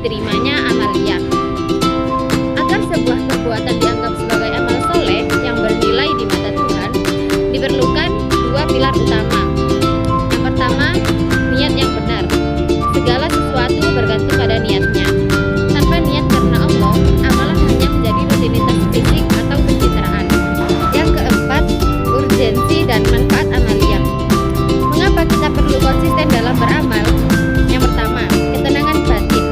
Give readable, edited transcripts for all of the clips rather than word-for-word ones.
diterimanya amalia. Agar sebuah perbuatan dianggap sebagai amal soleh yang bernilai di mata Tuhan, diperlukan dua pilar utama. Yang pertama, niat yang benar. Segala sesuatu bergantung pada niatnya. Tanpa niat karena Allah, amalan hanya menjadi rutinitas fisik atau pencitraan. Yang keempat, urgensi dan manfaat amalia. Mengapa kita perlu konsisten dalam beramal? Yang pertama, ketenangan batin.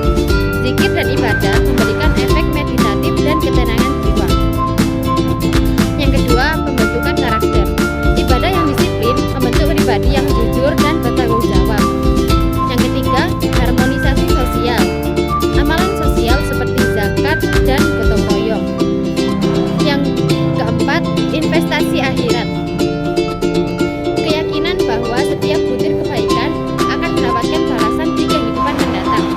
Zikir dan ibadah memberikan efek meditatif dan ketenangan jiwa. Yang kedua, pembentukan karakter. Ibadah yang disiplin membentuk pribadi yang jujur dan bertanggung jawab. Yang ketiga, harmonisasi sosial. Amalan sosial seperti zakat dan gotong royong. Yang keempat, investasi akhirat. Keyakinan bahwa setiap butir kebaikan akan mendapatkan balasan di kehidupan mendatang.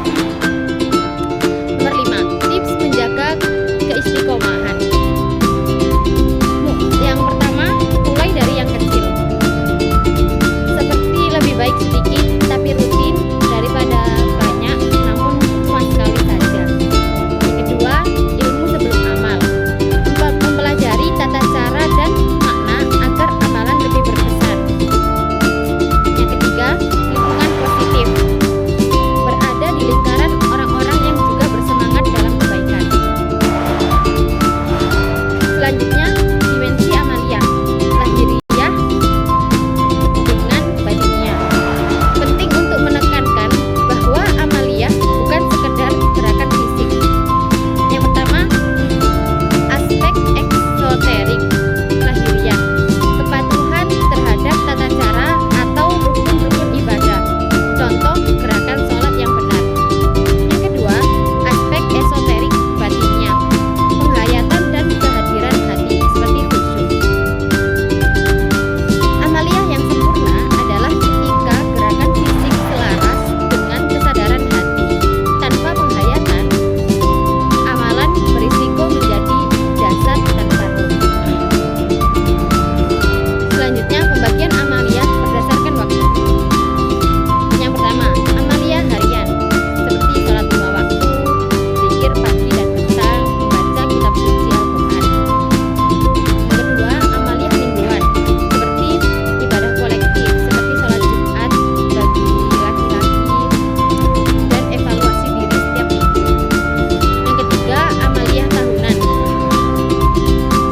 Nomor 5, tips menjaga keistiqomahan. Yang pertama, mulai dari yang kecil. Seperti lebih baik sedikit tapi rutin daripada banyak namun cuma sekali saja. Yang kedua, ilmu sebelum amal. Mempelajari tata cara dan makna agar amalan lebih berkesan. Yang ketiga, lingkungan positif. Berada di lingkaran orang-orang yang juga bersemangat dalam kebaikan. Selanjutnya, dimensi amalia, lahiriah dengan batinnya. Penting untuk menekankan bahwa amalia bukan sekedar gerakan fisik. Yang pertama, aspek eksoterik, lahiriah, kepatuhan terhadap tata cara atau rukun-rukun ibadah. Contoh, gerakan sholat yang benar. Yang kedua, aspek esoterik, batinnya, penghayatan dan kehadiran hati seperti khusyuk. Amalia yang sempurna adalah ketika gerakan fisik selaras dengan kesadaran hati. Tanpa penghayatan, amalan berisiko menjadi jasad tanpa ruh. Selanjutnya, pembagian amalia berdasarkan waktu. Yang pertama, amalia harian, seperti sholat 5 waktu, zikir pagi dan petang, membaca kitab suci Al-Quran. Yang kedua, amalia mingguan, seperti ibadah kolektif, seperti sholat Jumat bagi laki-laki dan evaluasi diri setiap minggu. Yang ketiga, amalia tahunan,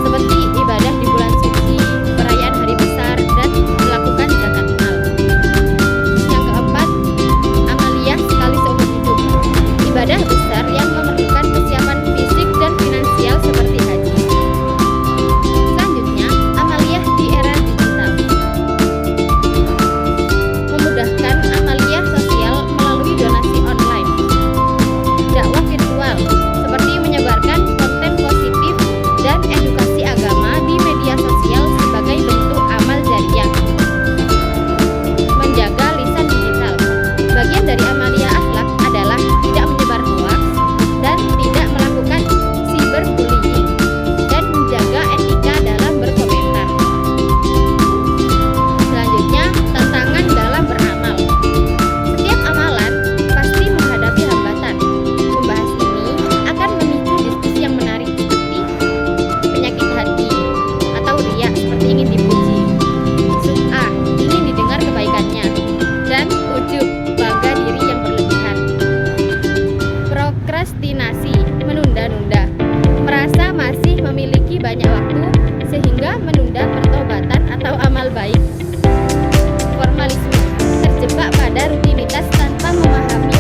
seperti ibadah di bulan suci, perayaan hari besar, dan melakukan zakat mal. Yang keempat, amalia sekali seumur hidup, ibadah besar yang memerlukan kesiapan fisik dan finansial seperti haji. Selanjutnya, amalia di era digital. Memudahkan amalia sosial melalui donasi online, dakwah virtual, seperti menyebarkan konten positif dan edukasi agama di media sosial sebagai bentuk amal jariah. Menjaga lisan digital. Bagian dari amalia akhlak adalah tidak menyebar hoax dan tidak melakukan cyberbullying dan menjaga etika dalam berkomentar. Selanjutnya, tantangan dalam beramal. Setiap amalan pasti menghadapi hambatan. Membahas ini akan memicu diskusi yang menarik seperti penyakit hati atau riya seperti ingin dipuji, sum'ah ingin didengar kebaikannya, dan ujub bangga diri yang berlebihan. Prokrastinasi, menunda-nunda, merasa masih memiliki banyak waktu sehingga menunda pertobatan atau amal baik. Formalisme, terjebak pada rutinitas tanpa memahami